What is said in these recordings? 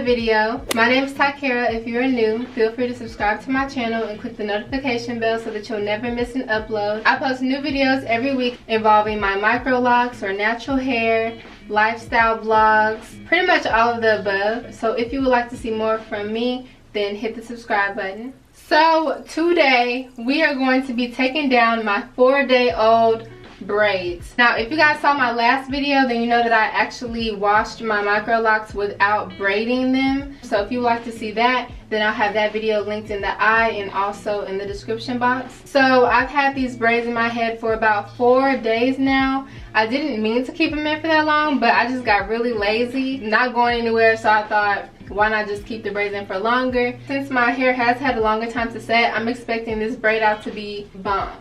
video. My name is TyKara. If you are new, feel free to subscribe to my channel and click the notification bell so that you'll never miss an upload. I post new videos every week involving my microlocs or natural hair, lifestyle vlogs, pretty much all of the above. So if you would like to see more from me, then hit the subscribe button. So today we are going to be taking down my 4-day-old braids. Now if you guys saw my last video, then you know that I actually washed my microlocs without braiding them. So if you would like to see that, then I'll have that video linked in the eye and also in the description box. So I've had these braids in my head for about 4 days now. I didn't mean to keep them in for that long, but I just got really lazy, not going anywhere, so I thought, why not just keep the braids in for longer? Since my hair has had a longer time to set, I'm expecting this braid out to be bomb.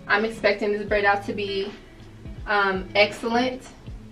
I'm expecting this braid out to be excellent.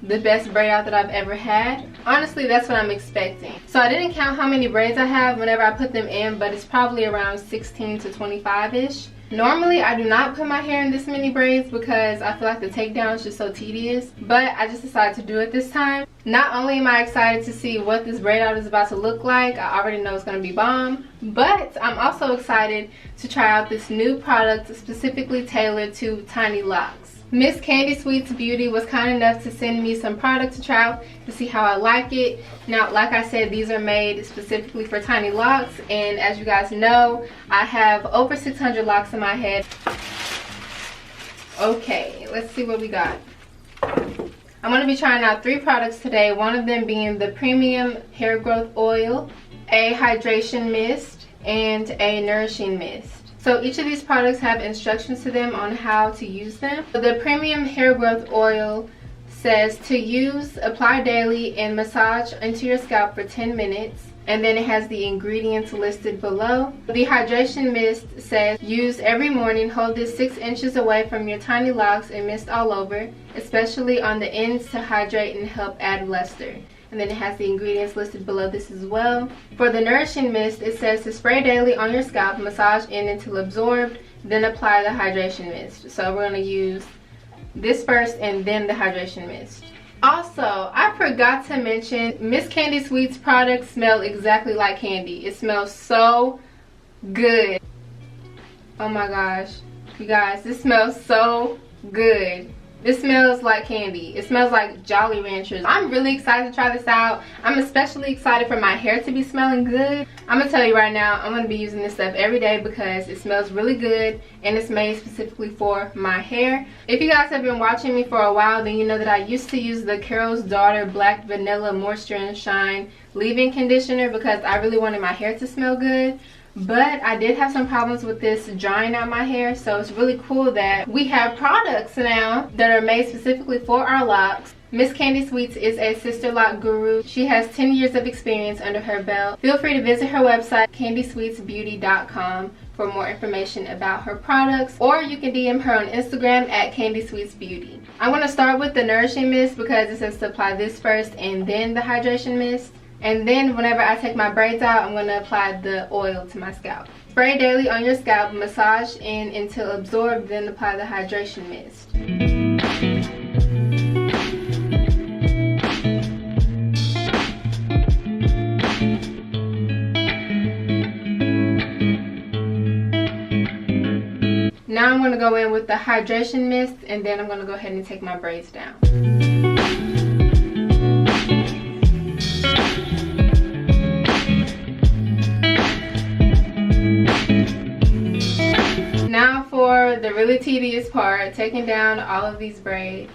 The best braid out that I've ever had. Honestly, that's what I'm expecting. So I didn't count how many braids I have whenever I put them in, but it's probably around 16 to 25-ish. Normally, I do not put my hair in this many braids because I feel like the takedown is just so tedious, but I just decided to do it this time. Not only am I excited to see what this braid out is about to look like, I already know it's going to be bomb, but I'm also excited to try out this new product specifically tailored to tiny locks. Miss Candy Sweets Beauty was kind enough to send me some product to try out to see how I like it. Now, like I said, these are made specifically for tiny locks, and as you guys know, I have over 600 locks in my head. Okay, let's see what we got. I'm going to be trying out 3 products today, one of them being the premium hair growth oil, a hydration mist, and a nourishing mist. So each of these products have instructions to them on how to use them. The premium hair growth oil says to use, apply daily, and massage into your scalp for 10 minutes. And then it has the ingredients listed below. The hydration mist says use every morning, hold this 6 inches away from your tiny locks and mist all over, especially on the ends to hydrate and help add luster. And then it has the ingredients listed below this as well. For the nourishing mist, it says to spray daily on your scalp, massage in until absorbed, then apply the hydration mist. So we're going to use this first and then the hydration mist. Also, I forgot to mention, Miss Candy Sweets products smell exactly like candy. It smells so good. Oh my gosh. You guys, this smells so good. This smells like candy. It smells like Jolly Ranchers. I'm really excited to try this out. I'm especially excited for my hair to be smelling good. I'm going to tell you right now, I'm going to be using this stuff every day because it smells really good and it's made specifically for my hair. If you guys have been watching me for a while, then you know that I used to use the Carol's Daughter Black Vanilla Moisture and Shine leave-in conditioner because I really wanted my hair to smell good. But I did have some problems with this drying out my hair, so it's really cool that we have products now that are made specifically for our locks. Miss Candy Sweets is a sister lock guru. She has 10 years of experience under her belt. Feel free to visit her website, candysweetsbeauty.com, for more information about her products, or you can DM her on Instagram at candysweetsbeauty. I'm going to start with the nourishing mist because it says to apply this first and then the hydration mist. And then whenever I take my braids out, I'm going to apply the oil to my scalp. Spray daily on your scalp, massage in until absorbed, then apply the hydration mist. Now I'm going to go in with the hydration mist, and then I'm going to go ahead and take my braids down. Now for the really tedious part, taking down all of these braids.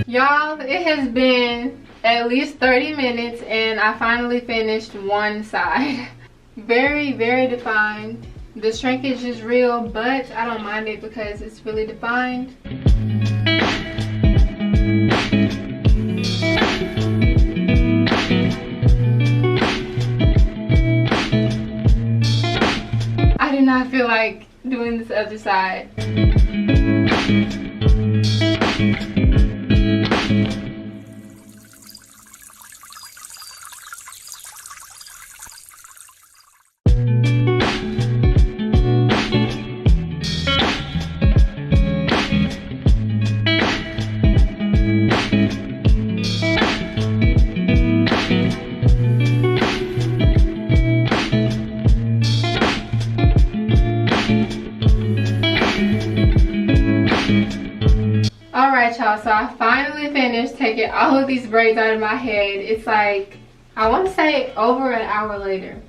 Y'all, it has been at least 30 minutes and I finally finished one side. Very, very defined. The shrinkage is real, but I don't mind it because it's really defined. I do not feel like doing this other side. Alright y'all, so I finally finished taking all of these braids out of my head. It's like, I want to say over an hour later.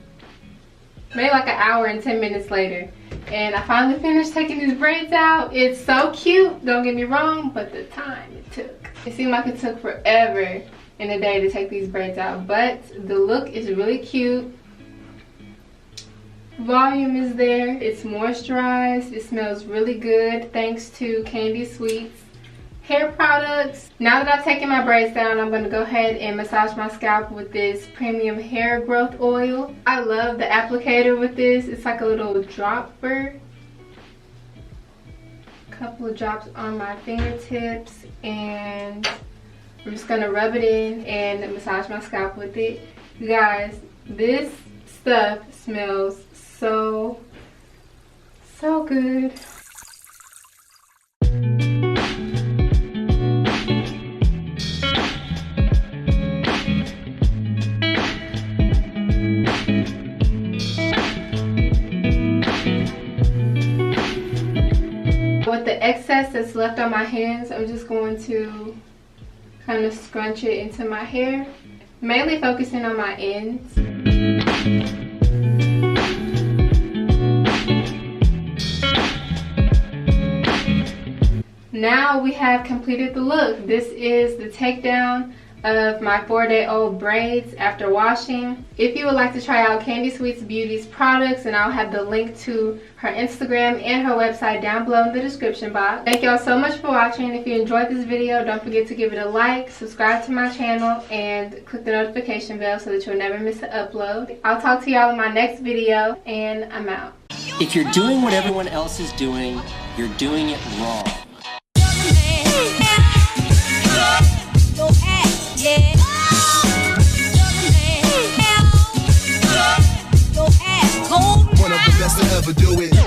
Maybe like an hour and 10 minutes later. And I finally finished taking these braids out. It's so cute, don't get me wrong, but the time it took. It seemed like it took forever in a day to take these braids out. But the look is really cute. Volume is there. It's moisturized. It smells really good thanks to Candi Sweet's hair products. Now that I've taken my braids down, I'm going to go ahead and massage my scalp with this premium hair growth oil. I love the applicator with this. It's like a little dropper. A couple of drops on my fingertips, and I'm just going to rub it in and massage my scalp with it. You guys, this stuff smells so good. With the excess that's left on my hands, I'm just going to kind of scrunch it into my hair, mainly focusing on my ends. Now we have completed the look. This is the takedown of my 4-day-old braids after washing. If you would like to try out Candi Sweet's Beauty's products, and I'll have the link to her Instagram and her website down below in the description box. Thank y'all so much for watching. If you enjoyed this video, don't forget to give it a like, subscribe to my channel, and click the notification bell so that you'll never miss an upload. I'll talk to y'all in my next video, and I'm out. If you're doing what everyone else is doing, you're doing it wrong. One of the best to ever do it.